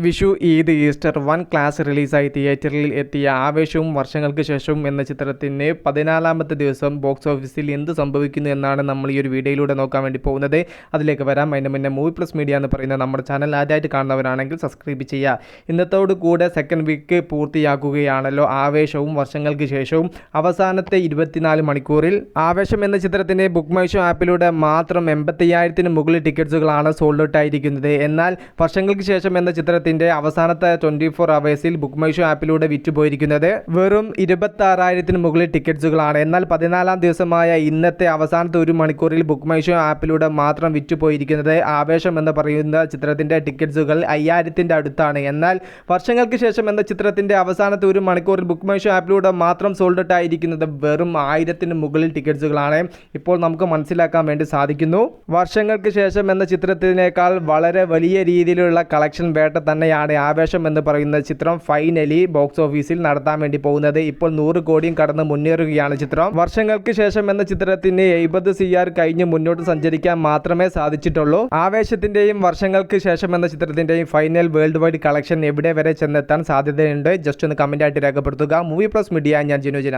Vishu, Eid, Easter വൻ class റിലീസായി തിയേറ്ററിൽ എത്തിയ ആവേശവും വർഷങ്ങൾക്ക് ശേഷവും എന്ന ചിത്രത്തിന് 14ാമത്തെ ദിവസം ബോക്സ് ഓഫീസിൽ എന്ത് സംഭവിക്കുന്നു എന്നാണ് നമ്മൾ ഈ ഒരു വീഡിയോയിലൂടെ നോക്കാൻ വേണ്ടി പോകുന്നത്. അതിലേക്ക് വരാം. അതിന് മുന്നേ മൂവി പ്ലസ് മീഡിയ എന്ന് പറയുന്ന നമ്മുടെ ചാനൽ ആദ്യമായിട്ട് കാണുന്നവരാണെങ്കിൽ സബ്സ്ക്രൈബ് ചെയ്യുക. ഇന്നത്തോടു കൂടെ സെക്കൻഡ് വീക്ക് പൂർത്തിയാക്കുകയാണല്ലോ ആവേശവും വർഷങ്ങൾക്ക് ശേഷവും. അവസാനത്തെ 24 മണിക്കൂറിൽ ആവേശം എന്ന ചിത്രത്തിൻ്റെ ബുക്ക് മൈ ഷോ ആപ്പിലൂടെ മാത്രം 85,000-ന് മുകളിൽ ടിക്കറ്റ്സുകളാണ് സോൾഡ് ഔട്ട് ആയിരിക്കുന്നത്. എന്നാൽ വർഷങ്ങൾക്ക് ശേഷം എന്ന ചിത്രത്തിൻ്റെ അവസാനത്തെ 24 അവേഴ്സിൽ ബുക്ക് മൈ ഷോ ആപ്പിലൂടെ വിറ്റുപോയിരിക്കുന്നത് വെറും 26,000-ന് മുകളിൽ ടിക്കറ്റ്സുകളാണ്. എന്നാൽ 14ാം ദിവസമായ ഇന്നത്തെ അവസാനത്തെ 1 മണിക്കൂറിൽ ബുക്ക് മൈ ഷോ ആപ്പിലൂടെ മാത്രം വിറ്റുപോയിരിക്കുന്നത് ആവേശം എന്ന് പറയുന്ന ചിത്രത്തിൻ്റെ ടിക്കറ്റ്സുകൾ 5,000-ന്റെ അടുത്താണ്. എന്നാൽ വർഷങ്ങൾക്ക് ശേഷം എന്ന ചിത്രത്തിൻ്റെ അവസാനത്തെ 1 മണിക്കൂറിൽ ബുക്ക് മൈ ഷോ ആപ്പിലൂടെ മാത്രം സോൾഡ് ഔട്ട് ആയിരിക്കുന്നത് വെറും 1000-ന് മുകളിൽ ടിക്കറ്റ്സുകളാണ്. ഇപ്പോൾ നമുക്ക് മനസ്സിലാക്കാൻ വേണ്ടി സാധിക്കുന്നു. വർഷങ്ങൾക്ക് ശേഷം എന്ന ചിത്രത്തിനേക്കാൾ വളരെ വലിയ രീതിയിലുള്ള കളക്ഷൻ വേട്ട തന്നെയാണ് ആവേശം എന്ന് പറയുന്ന ചിത്രം ഫൈനലി ബോക്സ് ഓഫീസിൽ നടത്താൻ വേണ്ടി പോകുന്നത്. ഇപ്പോൾ 100 കോടിയും കടന്ന് മുന്നേറുകയാണ് ചിത്രം. വർഷങ്ങൾക്ക് ശേഷം എന്ന ചിത്രത്തിന് 70 CR കഴിഞ്ഞ് മുന്നോട്ട് സഞ്ചരിക്കാൻ മാത്രമേ സാധിച്ചിട്ടുള്ളൂ. ആവേശത്തിന്റെയും വർഷങ്ങൾക്ക് ശേഷം എന്ന ചിത്രത്തിന്റെയും ഫൈനൽ വേൾഡ് വൈഡ് കളക്ഷൻ എവിടെ വരെ ചെന്നെത്താൻ സാധ്യതയുണ്ട്? ജസ്റ്റ് ഒന്ന് കമന്റ് ആയിട്ട് രേഖപ്പെടുത്തുക. മൂവി പ്ലസ് മീഡിയ, ഞാൻ ജിനു ജിനാസ്.